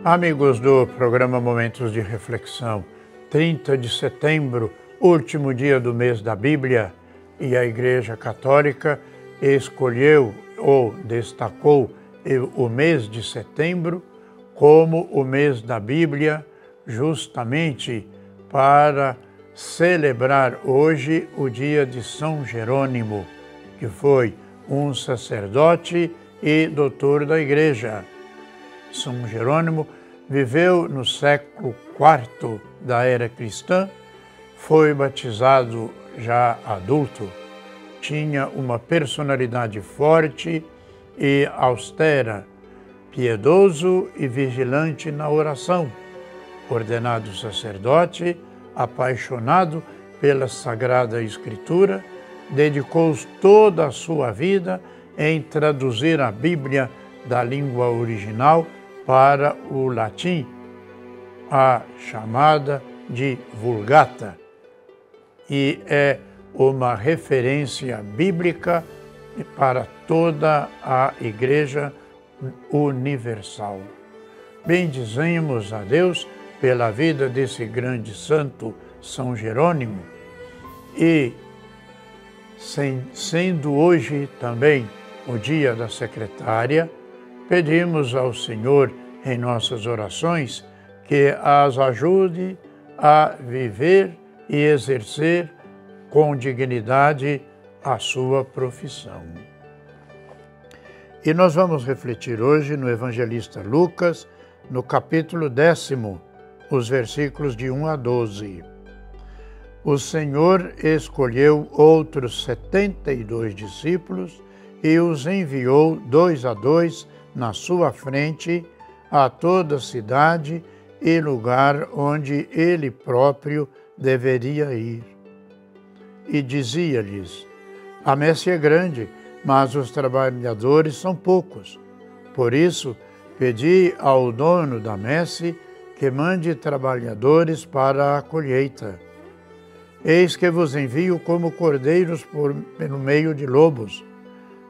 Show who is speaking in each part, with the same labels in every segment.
Speaker 1: Amigos do programa Momentos de Reflexão, 30 de setembro, último dia do mês da Bíblia, e a Igreja Católica escolheu ou destacou o mês de setembro como o mês da Bíblia, justamente para celebrar hoje o dia de São Jerônimo, que foi um sacerdote e doutor da Igreja. São Jerônimo viveu no século IV da era cristã, foi batizado já adulto, tinha uma personalidade forte e austera, piedoso e vigilante na oração, ordenado sacerdote, apaixonado pela Sagrada Escritura, dedicou toda a sua vida em traduzir a Bíblia da língua original para o latim, a chamada de Vulgata, e é uma referência bíblica para toda a Igreja Universal. Bendizemos a Deus pela vida desse grande santo São Jerônimo e, sendo hoje também o dia da secretária, pedimos ao Senhor em nossas orações que as ajude a viver e exercer com dignidade a sua profissão. E nós vamos refletir hoje no evangelista Lucas, no capítulo 10, os versículos de 1 a 12. O Senhor escolheu outros 72 discípulos e os enviou 2 a 2 na sua frente a toda cidade e lugar onde ele próprio deveria ir. E dizia-lhes: a messe é grande, mas os trabalhadores são poucos. Por isso, pedi ao dono da messe que mande trabalhadores para a colheita. Eis que vos envio como cordeiros pelo meio de lobos.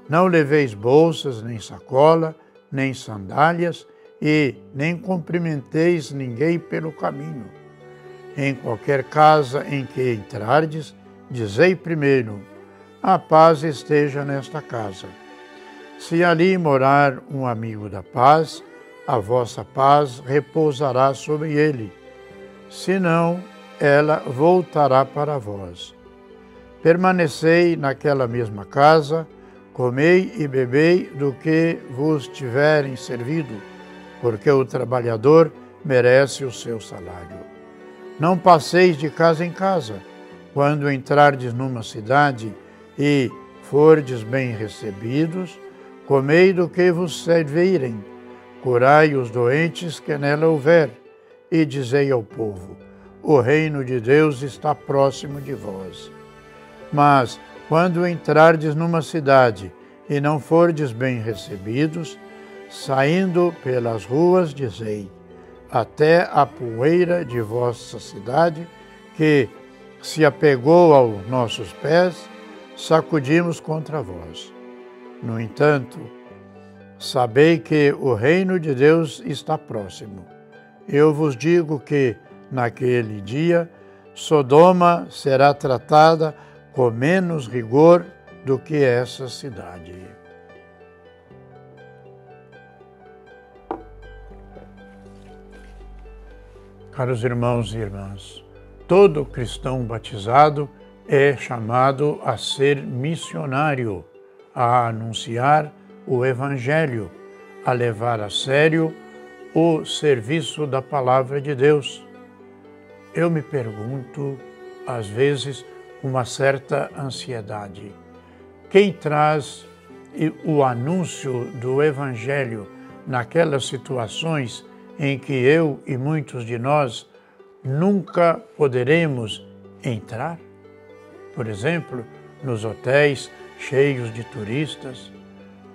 Speaker 1: Não leveis bolsas, nem sacola, nem sandálias, e nem cumprimenteis ninguém pelo caminho. Em qualquer casa em que entrardes, dizei primeiro: a paz esteja nesta casa. Se ali morar um amigo da paz, a vossa paz repousará sobre ele. Senão, ela voltará para vós. Permanecei naquela mesma casa, comei e bebei do que vos tiverem servido, porque o trabalhador merece o seu salário. Não passeis de casa em casa. Quando entrardes numa cidade e fordes bem recebidos, comei do que vos servirem, curai os doentes que nela houver, e dizei ao povo: o reino de Deus está próximo de vós. Mas, quando entrardes numa cidade e não fordes bem recebidos, saindo pelas ruas, dizei: até a poeira de vossa cidade, que se apegou aos nossos pés, sacudimos contra vós. No entanto, sabei que o reino de Deus está próximo. Eu vos digo que, naquele dia, Sodoma será tratada com menos rigor do que essa cidade. Caros irmãos e irmãs, todo cristão batizado é chamado a ser missionário, a anunciar o Evangelho, a levar a sério o serviço da Palavra de Deus. Eu me pergunto, às vezes, com uma certa ansiedade: quem traz o anúncio do Evangelho naquelas situações em que eu e muitos de nós nunca poderemos entrar? Por exemplo, nos hotéis cheios de turistas,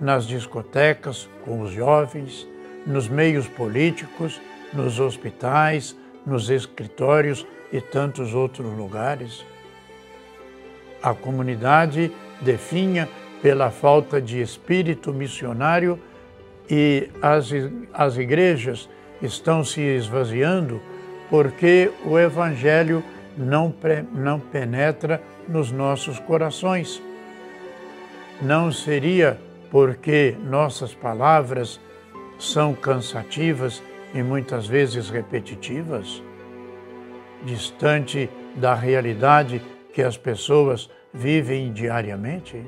Speaker 1: nas discotecas com os jovens, nos meios políticos, nos hospitais, nos escritórios e tantos outros lugares. A comunidade definha pela falta de espírito missionário e as igrejas estão se esvaziando porque o Evangelho não penetra nos nossos corações. Não seria porque nossas palavras são cansativas e muitas vezes repetitivas, distante da realidade que as pessoas vivem diariamente?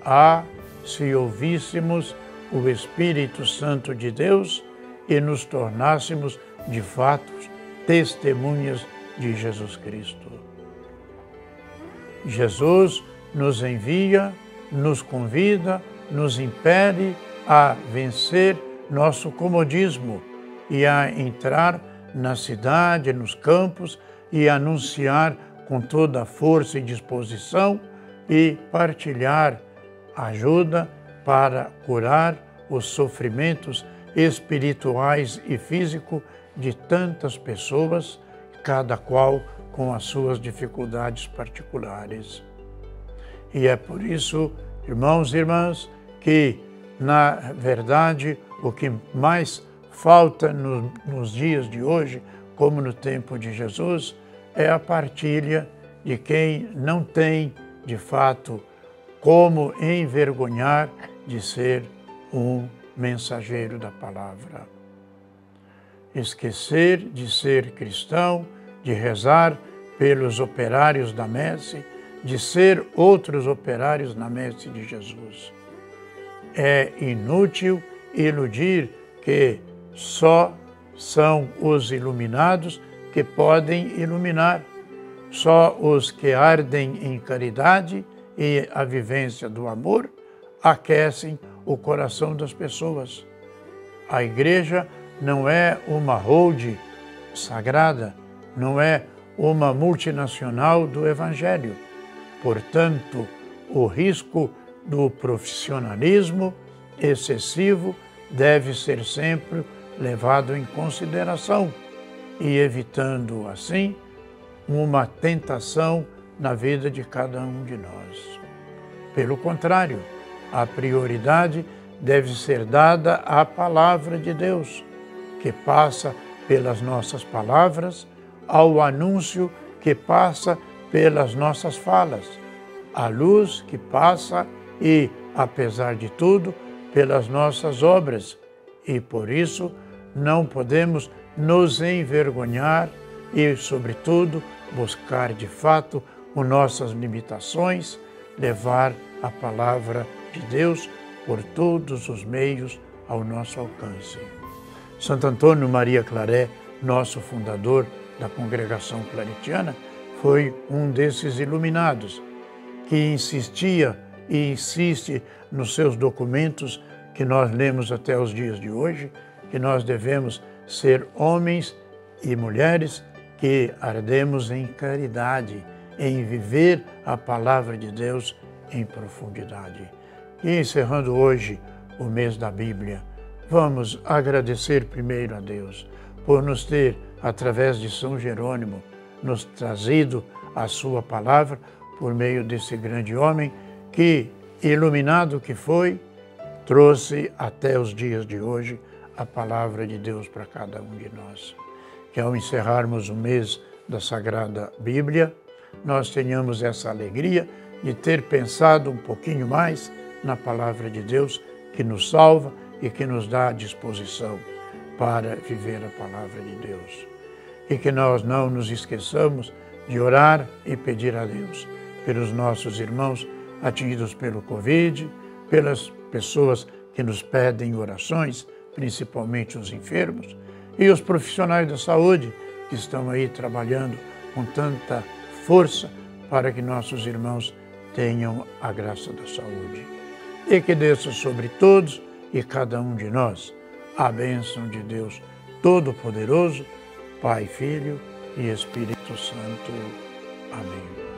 Speaker 1: Ah, se ouvíssemos o Espírito Santo de Deus e nos tornássemos, de fato, testemunhas de Jesus Cristo. Jesus nos envia, nos convida, nos impele a vencer nosso comodismo e a entrar na cidade, nos campos e anunciar com toda a força e disposição e partilhar ajuda para curar os sofrimentos espirituais e físicos de tantas pessoas, cada qual com as suas dificuldades particulares. E é por isso, irmãos e irmãs, que, na verdade, o que mais falta nos dias de hoje, como no tempo de Jesus, é a partilha de quem não tem, de fato, como envergonhar de ser um mensageiro da palavra. Esquecer de ser cristão, de rezar pelos operários da messe, de ser outros operários na messe de Jesus. É inútil iludir que só são os iluminados que podem iluminar, só os que ardem em caridade e a vivência do amor aquecem o coração das pessoas. A Igreja não é uma holding sagrada, não é uma multinacional do Evangelho. Portanto, o risco do profissionalismo excessivo deve ser sempre levado em consideração e evitando, assim, uma tentação na vida de cada um de nós. Pelo contrário, a prioridade deve ser dada à palavra de Deus, que passa pelas nossas palavras, ao anúncio que passa pelas nossas falas, à luz que passa e, apesar de tudo, pelas nossas obras. E por isso não podemos nos envergonhar e, sobretudo, buscar de fato, com nossas limitações, levar a palavra de Deus por todos os meios ao nosso alcance. Santo Antônio Maria Claret, nosso fundador da congregação claretiana, foi um desses iluminados que insistia e insiste nos seus documentos que nós lemos até os dias de hoje, que nós devemos ser homens e mulheres que ardemos em caridade, em viver a palavra de Deus em profundidade. E encerrando hoje o mês da Bíblia, vamos agradecer primeiro a Deus por nos ter, através de São Jerônimo, nos trazido a sua palavra por meio desse grande homem que, iluminado que foi, trouxe até os dias de hoje a palavra de Deus para cada um de nós. Que ao encerrarmos o mês da Sagrada Bíblia, nós tenhamos essa alegria de ter pensado um pouquinho mais na palavra de Deus que nos salva e que nos dá a disposição para viver a palavra de Deus. E que nós não nos esqueçamos de orar e pedir a Deus pelos nossos irmãos atingidos pelo Covid, pelas pessoas que nos pedem orações, principalmente os enfermos, e os profissionais da saúde que estão aí trabalhando com tanta força para que nossos irmãos tenham a graça da saúde. E que desça sobre todos e cada um de nós a bênção de Deus Todo-Poderoso, Pai, Filho e Espírito Santo. Amém.